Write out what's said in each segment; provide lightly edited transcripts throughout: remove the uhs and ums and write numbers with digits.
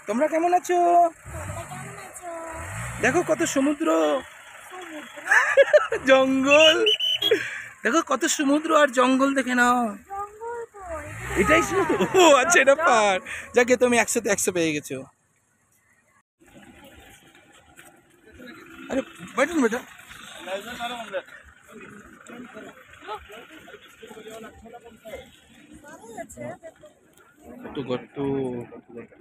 তোমরা কেমন আছো? দেখো কত সমুদ্র, জঙ্গল। দেখো কত সমুদ্র আর জঙ্গল, দেখে নাও। এটাই সমুদ্র? ও আচ্ছা, এটা পার। যাকে তুমি 100তে 100 পেয়ে গেছো। আরে बैठो बेटा। কত গর্ত, কত গর্ত।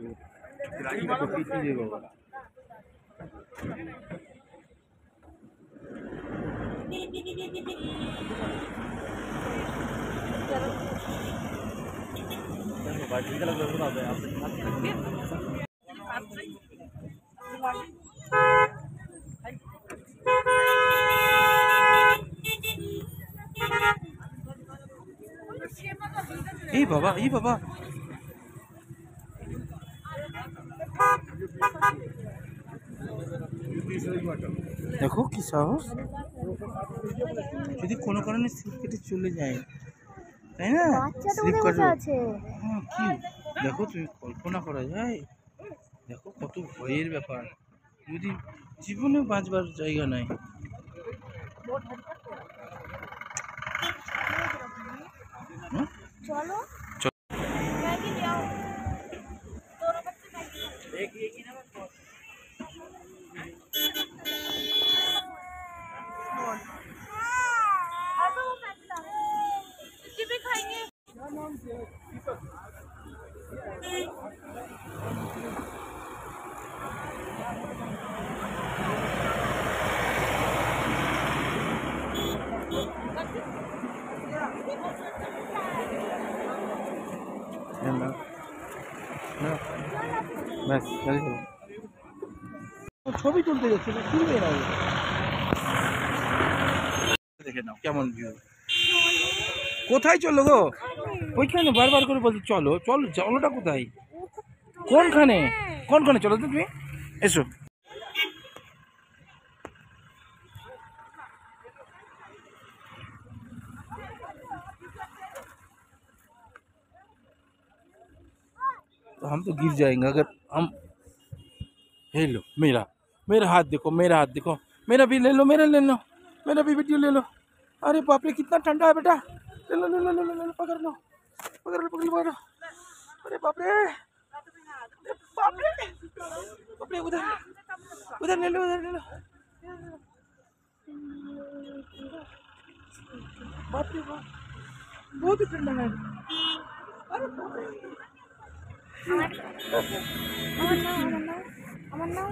এই বাবা, এই বাবা, দেখো কি সাহস। যদি কোনো কারণে স্লিপ কেটে চলে যায়, তাই না? স্লিপ কাটবে। হ্যাঁ, কি দেখো, তুমি কল্পনা করা যায়? দেখো কত ভয়ের ব্যাপার, যদি জীবনে বাঁচবার জায়গা নাই। চলো ছবি তুলতে যাচ্ছে, তুলবে না। দেখে নাও কেমন ভিউ। কোথায় চলো গো? ওইখানে বারবার করে বলছি চলো চলো, চলোটা কোথায়? কোনখানে? কোনখানে চলো তো তুমি? এসো। तो हम तो गिर जाएंगे अगर हम। हेलो, मेरा मेरा हाथ देखो, मेरा हाथ देखो, मेरा भी ले लो, मेरा ले लो, मेरा भी वीडियो ले लो। अरे बाप रे, कितना ठंडा है बेटा। ले लो ले लो ले लो ले लो, पकड़ लो पकड़ लो पकड़ लो पकड़ लो। अरे बाप रे, बाप रे, बाप रे, उधर उधर ले लो, उधर ले लो। बाप रे बाप, बहुत ही ठंडा है। अरे बाप रे, আমার নাম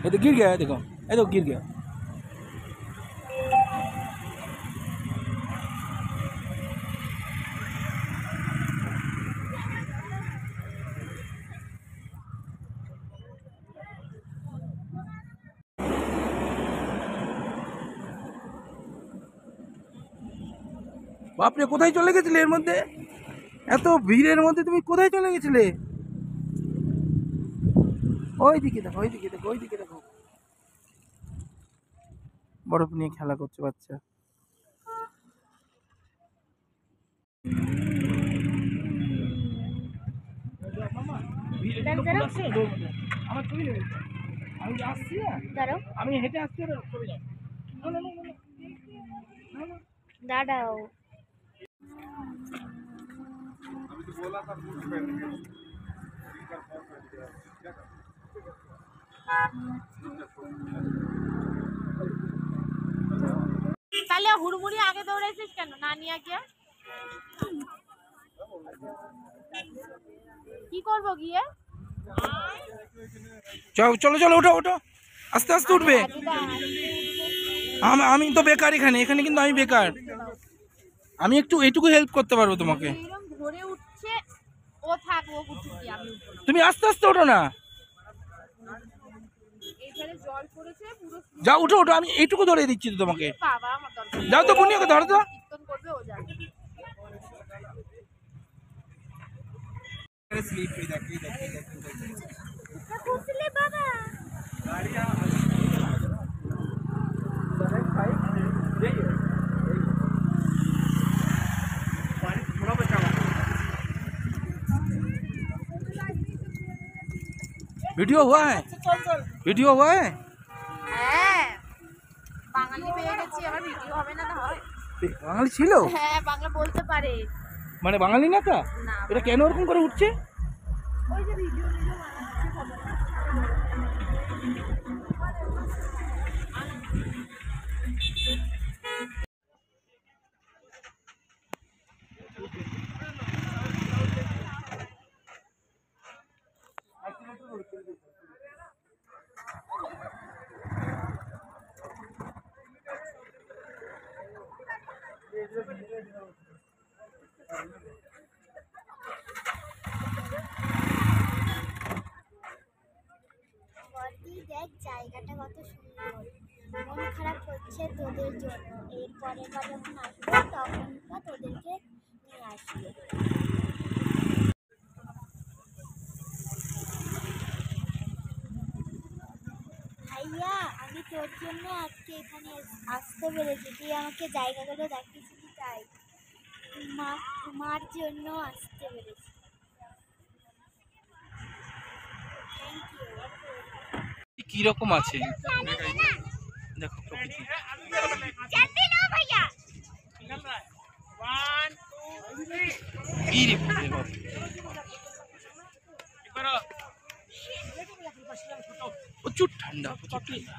ये तो गिर गया है, देखो ये तो गिर गया। বাপরে, কোথায় চলে গেছিলে এর মধ্যে? এত ভিড়ের মধ্যে তুমি কোথায় চলে গেছিলে? ওইদিকে দেখো, ওইদিকে দেখো, ওইদিকে দেখো, বরফ নিয়ে খেলা করছে বাচ্চা। আমি হেঁটে আসছি, দাঁড়াও। তাহলে হুড়মুড়ি আগে দৌড়াইছিস কেন? না নিয়ে গিয়ে কি করবো গিয়ে? চলো চলো চলো, ওঠো ওঠো, আস্তে আস্তে উঠবে। আমি তো বেকার এখানে, এখানে কিন্তু আমি বেকার। আমি একটু এইটুকু হেল্প করতে পারবো তোমাকে। ধরে উঠছে ও, থাক ও উঠছে, আমি তুমি আস্তে আস্তে ওঠো না। এইখানে জল পড়েছে পুরো। যাও উঠো ওঠো, আমি এইটুকু ধরে দিচ্ছি তো তোমাকে। বাবা আমার দরকার। যাও তো বুনি, ওকে ধরো তো। কীর্তন করবে ও, যাবে। ঘুরছিলে বাবা वीडियो हुआ है वीडियो हुआ है হ্যাঁ বাঙালি পেয়ে গেছি আবার ভিডিও হবে না তো হয় বাঙালি ছিল হ্যাঁ বাংলা বলতে পারে মানে বাঙালি না তা না এটা কেন ওরকম করে উঠছে ওই যে ভিডিও দেখ জায়গাটা কত সুন্দর মন খারাপ হচ্ছে তোদের জন্য এর পরের বার যখন আসবো তখন তোদেরকে নিয়ে আসবো ভাইয়া আমি তোর জন্য আজকে এখানে আসতে পেরেছি তুই আমাকে জায়গাগুলো দেখিয়েছিলি তাই মার জন্য আসতে পেরেছি থ্যাংক ইউ কি রকম আছে দেখো প্রকৃতি এই রে বাবা। প্রচুর ঠান্ডা প্রচুর ঠান্ডা